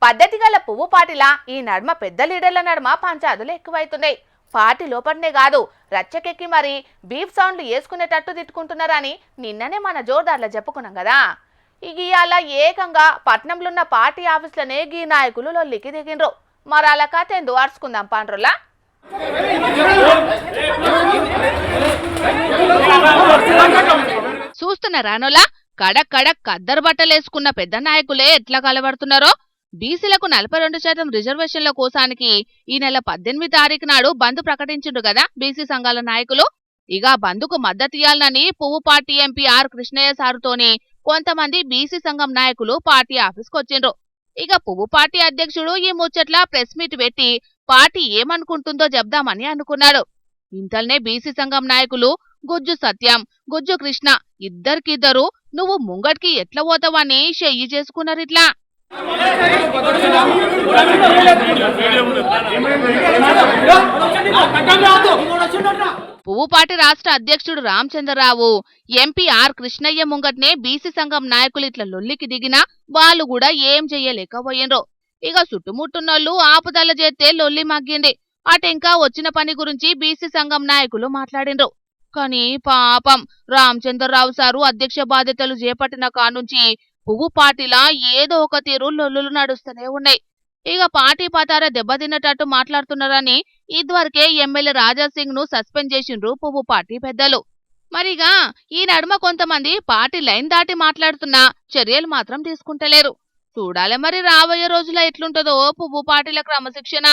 పద్ధతి గల పువ్వు పార్టీలా ఈ నడుమ పెద్ద లీడర్ల నడుమ పంచాదులు ఎక్కువైతున్నాయి. పార్టీ లోపలనే కాదు రచ్చకెక్కి మరి బీఫ్ సౌండ్లు వేసుకునేటట్టు తిట్టుకుంటున్నారని నిన్ననే మన జోర్దార్లో చెప్పుకున్నాం కదా. ఇవాళ ఏకంగా పట్నంలో ఉన్న పార్టీ ఆఫీసులనే గీ నాయకులు లొల్లికి దిగిండ్రు. మరి అలా కథ ఎందు అరుచుకుందాం పాండ్రులా. చూస్తున్న రానోలా కడక్ కడక్ కద్దరు బట్టలేసుకున్న పెద్ద నాయకులే ఎట్లా కలబడుతున్నారో. బీసీలకు 42% రిజర్వేషన్ల కోసానికి ఈ నెల 18 తారీఖు నాడు బంద్ ప్రకటించిండ్రు కదా బీసీ సంఘాల నాయకులు. ఇక బంద్కు మద్దతియాలనని పువ్వు పార్టీ ఎంపీ ఆర్ కృష్ణయ్య సారుతోని కొంతమంది బీసీ సంఘం నాయకులు పార్టీ ఆఫీస్కి వచ్చిండ్రు. ఇక పువ్వు పార్టీ అధ్యక్షుడు ఈ ముచ్చట్ల ప్రెస్ మీట్ పెట్టి పార్టీ ఏమనుకుంటుందో చెప్దామని అనుకున్నాడు. ఇంతల్నే బీసీ సంఘం నాయకులు గుజ్జు సత్యం, గుజ్జు కృష్ణ ఇద్దరికిద్దరు నువ్వు ముంగట్కి ఎట్లా పోతావని చెయ్యి చేసుకున్నారిట్లా. పువ్వుపాటి రాష్ట్ర అధ్యక్షుడు రామచంద్రరావు, ఎంపీ ఆర్ కృష్ణయ్య ముంగట్నే బీసీ సంఘం నాయకులు ఇట్లా లొల్లికి దిగినా వాళ్ళు కూడా ఏం చెయ్యలేకపోయిండ్రు. ఇక చుట్టుముట్టున్నోళ్ళు ఆపుదల చేస్తే లొల్లి మగ్గింది. అటెంకా వచ్చిన పని గురించి బీసీ సంఘం నాయకులు మాట్లాడిండ్రు. కానీ పాపం రామచంద్రరావు సారు అధ్యక్ష బాధ్యతలు చేపట్టిన కానుంచి పువ్వు పార్టీలా ఏదో ఒక తీరు లొల్లులు నడుస్తూనే ఉన్నాయి. ఇక పార్టీ పతార దెబ్బతిన్నట్టు మాట్లాడుతున్నారని ఇదివరకే ఎమ్మెల్యే రాజాసింగ్ ను సస్పెండ్ చేసిండ్రు పువ్వు పార్టీ పెద్దలు. మరిగా ఈ నడుమ కొంతమంది పార్టీ లైన్ దాటి మాట్లాడుతున్నా చర్యలు మాత్రం తీసుకుంటలేరు. చూడాలి మరి రాబోయే రోజుల్లో ఎట్లుంటదో పువ్వు పార్టీల క్రమశిక్షణ.